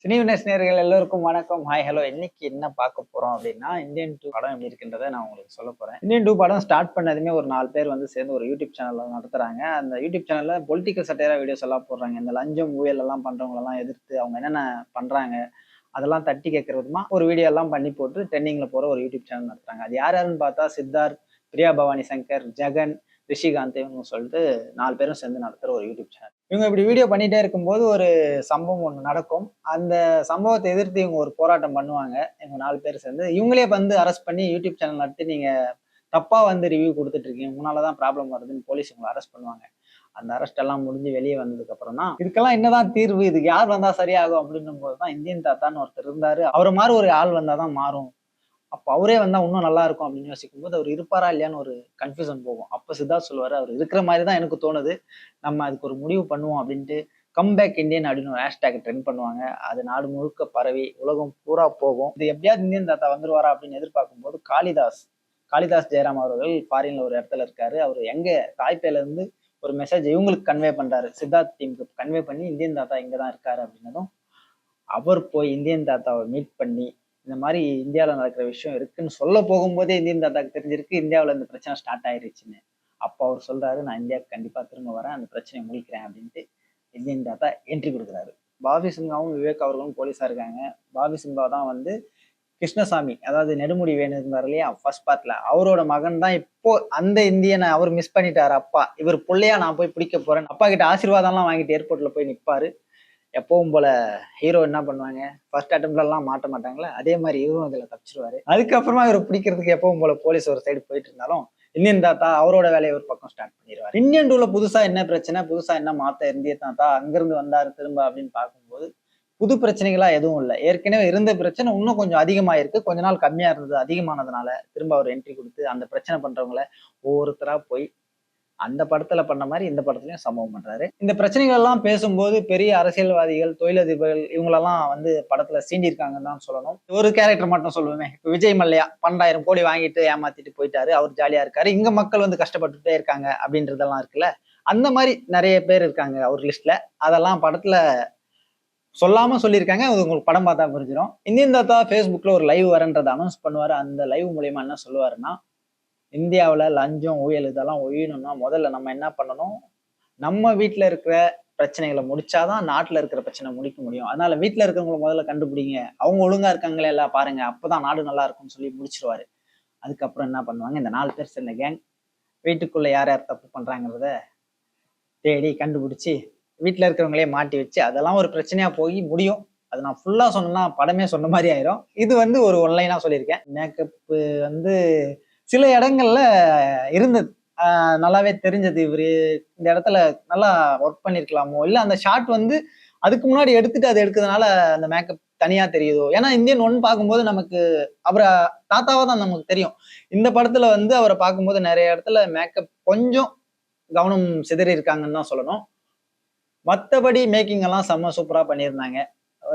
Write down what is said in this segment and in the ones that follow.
சினிவினஸ் நேயர்கள் எல்லோருக்கும் வணக்கம். Hi hello. இன்னைக்கு என்ன பார்க்க போறோம் அப்படின்னா, இந்தியன் 2 படம் எப்படி இருக்கின்றத நான் உங்களுக்கு சொல்ல போறேன். இந்தியன் 2 படம் ஸ்டார்ட் பண்ணதுமே ஒரு 4 பேர் வந்து சேர்ந்து ஒரு யூடியூப் சேனல் நடத்துறாங்க. அந்த யூடியூப் சேனல்ல பொலிட்டிக்கல் சட்டையரா வீடியோஸ் எல்லாம் போடுறாங்க. இந்த லஞ்சம், ஊழல் எல்லாம் பண்றவங்களெல்லாம் எதிர்த்து அவங்க என்னென்ன பண்றாங்க அதெல்லாம் தட்டி கேட்கிற விதமா ஒரு வீடியோ எல்லாம் பண்ணி போட்டு ட்ரெண்டிங்ல போற ஒரு யூடியூப் சேனல் நடத்துறாங்க. அது யார் யாருன்னு பார்த்தா சித்தார்த், பிரியா பவானி சங்கர், ஜெகன், ரிஷிகாந்த் இவங்க சொல்லிட்டு 4 பேரும் சேர்ந்து நடத்துற ஒரு யூடியூப் சேனல். இவங்க இப்படி வீடியோ பண்ணிட்டே இருக்கும்போது ஒரு சம்பவம் ஒண்ணு நடக்கும். அந்த சம்பவத்தை எதிர்த்து இவங்க ஒரு போராட்டம் பண்ணுவாங்க. இவங்க 4 பேர் சேர்ந்து. இவங்களே வந்து அரெஸ்ட் பண்ணி யூடியூப் சேனல் நடத்தி நீங்க தப்பா வந்து ரிவ்யூ குடுத்துட்டு இருக்கீங்க. உங்களால தான் ப்ராப்ளம் வருதுன்னு போலீஸ் உங்கள அரெஸ்ட் பண்ணுவாங்க. அந்த அரெஸ்ட் எல்லாம் முடிஞ்சு வெளிய வந்ததுக்கு அப்புறம் தான், இதுக்கெல்லாம் என்னதான் தீர்வு? இதுக்கு யார் வந்தா சரியாகும்? அப்படின்னும்போது தான் இந்தியன் தாத்தான்னு ஒருத்தர் இருந்தாரு. அவர மாரி ஒரு ஆள் வந்தா தான் மாறும். அப்ப அவரே வந்தா இன்னும் நல்லா இருக்கும் அப்படின்னு யோசிக்கும்போது, அவர் இருப்பாரா இல்லையான்னு ஒரு கன்ஃப்யூசன் போகும். அப்ப சித்தார்த் சொல்லுவாரு, அவர் இருக்கிற மாரி தான் எனக்கு தோணுது. நம்ம அதுக்கு ஒரு முடிவு பண்ணுவோம் அப்படின்ட்டு, கம்பேக் இந்தியன் அப்படின்னு ஒரு ஹேஷ்டேக் ட்ரெண்ட் பண்ணுவாங்க. அது நாடு முழுக்க பரவி உலகம் பூரா போகும். இது எப்படியாவது இந்தியன் தாத்தா வந்துருவாரா அப்படின்னு எதிர்பார்க்கும்போது, காளிதாஸ் ஜெயராம் அவர்கள் ஃபாரின்ல ஒரு இடத்துல இருக்காரு. அவர் எங்க தாய்பேல இருந்து ஒரு மெசேஜ் இவங்களுக்கு கன்வே பண்றாரு. சித்தார்த் டீமுக்கு கன்வே பண்ணி இந்தியன் தாத்தா இங்கதான் இருக்காரு அப்படின்னதும், அவர் போய் இந்தியன் தாத்தாவை மீட் பண்ணி இந்த மாதிரி இந்தியாவில் நடக்கிற விஷயம் இருக்குன்னு சொல்ல போகும்போதே இந்தியன் தாத்தாக்கு தெரிஞ்சிருக்கு இந்தியாவில் இந்த பிரச்சனை ஸ்டார்ட் ஆயிருச்சுன்னு. அப்போ அவர் சொல்றாரு, நான் இந்தியாவுக்கு கண்டிப்பா திரும்ப வரேன், அந்த பிரச்சனையை முடிக்கிறேன் அப்படின்ட்டு இந்தியன் தாத்தா என்ட்ரி கொடுக்குறாரு. பாபி சிங்காவும் விவேக் அவர்களும் போலீஸா இருக்காங்க. பாபி சிங்கா தான் வந்து கிருஷ்ணசாமி, அதாவது நெடுமுடி வேணு இருந்தார் இல்லையா ஃபர்ஸ்ட் பார்ட்ல, அவரோட மகன் தான். இப்போ அந்த இந்தியனை அவர் மிஸ் பண்ணிட்டாரு. அப்பா இவர் பிள்ளையா நான் போய் பிடிக்க போறேன், அப்பா கிட்ட ஆசீர்வாதம் எல்லாம் வாங்கிட்டு ஏர்போர்ட்ல போய் நிப்பாரு. எப்பவும் போல ஹீரோ என்ன பண்ணுவாங்க, ஃபர்ஸ்ட் அட்டெம்ப்ட்ல எல்லாம் மாட்ட மாட்டாங்களே, அதே மாதிரி இவரும் இதுல தப்பிச்சிருவாரு. அதுக்கப்புறமா இவர் பிடிக்கிறதுக்கு எப்பவும் போல போலீஸ் ஒரு சைடு போயிட்டு இருந்தாலும் இந்தியன் தாத்தா அவரோட வேலையை ஒரு பக்கம் ஸ்டார்ட் பண்ணிடுவாரு. இந்தியன் 2ல புதுசா என்ன பிரச்சனை, புதுசா என்ன மாத்த இந்திய தாத்தா அங்கிருந்து வந்தாரு திரும்ப அப்படின்னு பார்க்கும்போது புது பிரச்சனைகளா எதுவும் இல்லை. ஏற்கனவே இருந்த பிரச்சனை இன்னும் கொஞ்சம் அதிகமாயிருக்கு. கொஞ்ச நாள் கம்மியா இருந்தது, அதிகமானதுனால திரும்ப அவர் என்ட்ரி கொடுத்து அந்த பிரச்சனை பண்றவங்களை ஒவ்வொருத்தரா போய் அந்த படத்துல பண்ண மாதிரி இந்த படத்துலயும் சம்பவம் பண்றாரு. இந்த பிரச்சனைகள் எல்லாம் பேசும்போது பெரிய அரசியல்வாதிகள், தொழிலதிபர்கள் இவங்களெல்லாம் வந்து படத்துல சீண்டிருக்காங்கன்னு தான் சொல்லணும். ஒரு கேரக்டர் மட்டும் சொல்லுவேன். இப்ப விஜய் மல்லையா 12,000 கோடி வாங்கிட்டு ஏமாத்திட்டு போயிட்டாரு, அவர் ஜாலியா இருக்காரு, இங்க மக்கள் வந்து கஷ்டப்பட்டுட்டே இருக்காங்க அப்படின்றதெல்லாம் இருக்குல்ல, அந்த மாதிரி நிறைய பேர் இருக்காங்க அவர் லிஸ்ட்ல. அதெல்லாம் படத்துல சொல்லாம சொல்லியிருக்காங்க. அது உங்களுக்கு படம் பார்த்தா புரிஞ்சிடும். இந்தியன் தாத்தா ஃபேஸ்புக்ல ஒரு லைவ் வரன்றதை அனௌன்ஸ் பண்ணுவாரு. அந்த லைவ் மூலியமா என்ன சொல்லுவாருன்னா, இந்தியாவுல லஞ்சம், ஊழல் இதெல்லாம் ஒழியணும்னா முதல்ல நம்ம என்ன பண்ணணும், நம்ம வீட்டுல இருக்கிற பிரச்சனைகளை முடிச்சாதான் நாட்டுல இருக்கிற பிரச்சனை முடிக்க முடியும். அதனால வீட்டுல இருக்கிறவங்களை முதல்ல கண்டுபிடிங்க, அவங்க ஒழுங்கா இருக்காங்களே எல்லாம் பாருங்க, அப்பதான் நாடு நல்லா இருக்கும்னு சொல்லி முடிச்சிருவாரு. அதுக்கப்புறம் என்ன பண்ணுவாங்க, இந்த 4 பேர் சேர்ந்த கேங் வீட்டுக்குள்ள யார் யார் தப்பு பண்றாங்கிறத தேடி கண்டுபிடிச்சு வீட்டுல இருக்கிறவங்களே மாட்டி வச்சு அதெல்லாம் ஒரு பிரச்சனையா போய் முடியும். அது நான் ஃபுல்லா சொன்னேன்னா படமே சொன்ன மாதிரி ஆயிரும். இது வந்து ஒரு ஒன்லைனா சொல்லியிருக்கேன். மேக்கப் வந்து சில இடங்கள்ல இருந்தது, நல்லாவே தெரிஞ்சது. இவரு இந்த இடத்துல நல்லா ஒர்க் பண்ணிருக்கலாமோ, இல்ல அந்த ஷாட் வந்து அதுக்கு முன்னாடி எடுத்துட்டு அதை எடுக்கிறதுனால அந்த மேக்கப் தனியா தெரியுதோ. ஏன்னா இந்தியன் 1 பார்க்கும்போது நமக்கு அவரை தாத்தாவா தான் நமக்கு தெரியும். இந்த படத்துல வந்து அவரை பார்க்கும்போது நிறைய இடத்துல மேக்கப் கொஞ்சம் கவனம் சிதறி இருக்காங்கன்னு தான் சொல்லணும். மற்றபடி மேக்கிங் எல்லாம் செம்ம சூப்பரா பண்ணியிருந்தாங்க.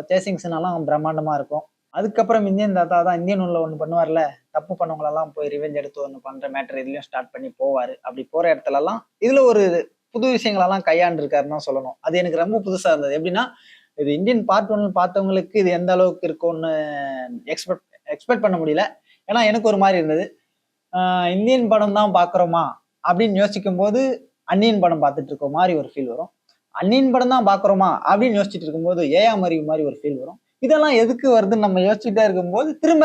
சேசிங் சீன் எல்லாம் பிரம்மாண்டமா இருக்கும். அதுக்கப்புறம் இந்தியன் தாத்தா தான் இந்தியன் 1ல ஒண்ணு பண்ணுவார்ல, தப்பு பண்ணவங்களெல்லாம் போய் ரிவெஞ்ச் எடுத்து ஒண்ணு பண்ற மேட்டர் இதுலயும் ஸ்டார்ட் பண்ணி போவாரு. அப்படி போற இடத்துல எல்லாம் இதுல ஒரு புது விஷயங்களெல்லாம் கையாண்டு இருக்காருன்னு தான் சொல்லணும். அது எனக்கு ரொம்ப புதுசா இருந்தது. எப்படின்னா, இது இந்தியன் பார்ட் 1 பார்த்தவங்களுக்கு இது எந்த அளவுக்கு இருக்கும்னு எக்ஸ்பெக்ட் பண்ண முடியல. ஏன்னா எனக்கு ஒரு மாதிரி இருந்தது. இந்தியன் படம் தான் பாக்குறோமா அப்படின்னு யோசிக்கும் போது அந்நியன் படம் பார்த்துட்டு இருக்க மாதிரி ஒரு ஃபீல் வரும். அந்நியன் படம் தான் பாக்குறோமா அப்படின்னு யோசிச்சுட்டு இருக்கும்போது ஏஆம் அறிவு மாதிரி ஒரு ஃபீல் வரும். இதெல்லாம் எதுக்கு வருதுன்னு நம்ம யோசிச்சுட்டே இருக்கும்போது திரும்ப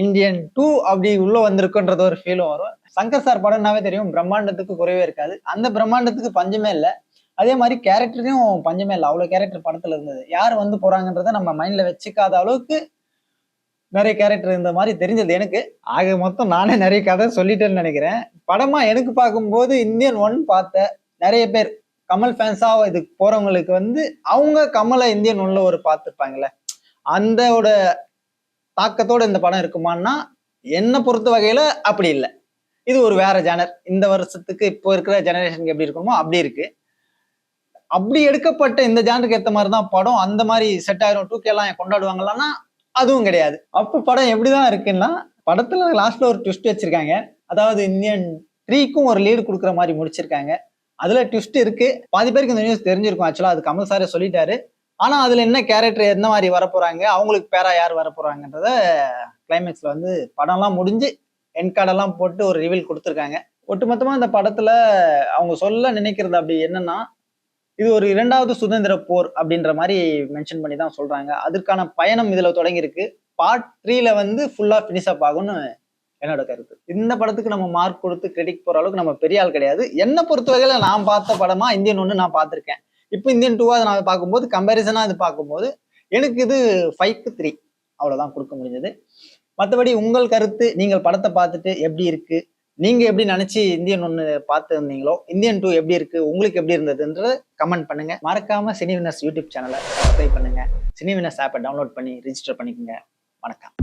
இந்தியன் 2 அப்படி உள்ள வந்திருக்குன்றது ஒரு ஃபீலும் வரும். சங்கர் சார் படம்னாவே தெரியும், பிரம்மாண்டத்துக்கு குறைவே இருக்காது. அந்த பிரம்மாண்டத்துக்கு பஞ்சமே இல்லை. அதே மாதிரி கேரக்டரையும் பஞ்சமே இல்லை. அவ்வளவு கேரக்டர் படத்துல இருந்தது. யார் வந்து போறாங்கன்றத நம்ம மைண்ட்ல வச்சுக்காத அளவுக்கு நிறைய கேரக்டர் இருந்த மாதிரி தெரிஞ்சது எனக்கு. ஆக மொத்தம் நானே நிறைய கதை சொல்லிட்டேன்னு நினைக்கிறேன். படமா எனக்கு பார்க்கும்போது இந்தியன் 1 பார்த்த நிறைய பேர் கமல் ஃபேன்ஸா இதுக்கு போறவங்களுக்கு வந்து அவங்க கமலை இந்தியன் 1ல ஒரு பார்த்துருப்பாங்கல்ல, அந்தோட தாக்கத்தோட இந்த படம் இருக்குமான்னா என்ன பொறுத்த வகையில அப்படி இல்லை. இது ஒரு வேற ஜேனர். இந்த வருஷத்துக்கு இப்போ இருக்கிற ஜெனரேஷனுக்கு எப்படி இருக்கணுமோ அப்படி இருக்கு. அப்படி எடுக்கப்பட்ட இந்த ஜானருக்கு ஏற்ற மாதிரி தான் படம். அந்த மாதிரி செட் ஆயிரும். 2K எல்லாம் கொண்டாடுவாங்களான்னா அதுவும் கிடையாது. அப்ப படம் எப்படிதான் இருக்குன்னா, படத்துல லாஸ்ட்ல ஒரு ட்விஸ்ட் வச்சிருக்காங்க. அதாவது இந்தியன் 3க்கும் ஒரு லீடு கொடுக்குற மாதிரி முடிச்சிருக்காங்க. அதுல ட்விஸ்ட் இருக்கு. பாதி பேருக்கு இந்த நியூஸ் தெரிஞ்சிருக்கும். ஆக்சுவலா அது கமல் சாரே சொல்லிட்டாரு. ஆனா அதுல என்ன கேரக்டர் எந்த மாதிரி வரப்போறாங்க, அவங்களுக்கு பேரா யார் வரப்போறாங்கன்றத கிளைமேக்ஸ்ல வந்து படம்லாம் முடிஞ்சு எண்ட் கார்டெல்லாம் போட்டு ஒரு ரிவீல் கொடுத்துருக்காங்க. ஒட்டுமொத்தமா இந்த படத்துல அவங்க சொல்ல நினைக்கிறது அப்படி என்னன்னா, இது ஒரு 2வது சுதந்திர போர் அப்படின்ற மாதிரி மென்ஷன் பண்ணி தான் சொல்றாங்க. அதற்கான பயணம் இதுல தொடங்கியிருக்கு. பார்ட் 3ல வந்து ஃபுல்லா ஃபினிஷ் அப் ஆகும்னு என்னோட கருத்து. இந்த படத்துக்கு நம்ம மார்க் கொடுத்து கிரெடிட் போற அளவுக்கு நம்ம பெரிய ஆள் கிடையாது. என்ன பொறுத்தவரையில நான் பார்த்த படமா இந்தியன் 1 நான் பார்த்திருக்கேன். இப்போ இந்தியன் 2 நான் பார்க்கும்போது கம்பேரிசனா இது பார்க்கும்போது எனக்கு இது 5க்கு 3 அவ்வளவுதான் கொடுக்க முடிஞ்சது. மற்றபடி உங்கள் கருத்து, நீங்கள் படத்தை பார்த்துட்டு எப்படி இருக்கு, நீங்க எப்படி நினைச்சு இந்தியன் 1 பார்த்து இருந்தீங்களோ, இந்தியன் 2 எப்படி இருக்கு, உங்களுக்கு எப்படி இருந்ததுன்றத கமெண்ட் பண்ணுங்க. மறக்காம சினிவினஸ் யூடியூப் சேனலை சப்ஸ்கிரைப் பண்ணுங்க. சினிவினஸ் ஆப்பை டவுன்லோட் பண்ணி ரிஜிஸ்டர் பண்ணிக்கோங்க. வணக்கம்.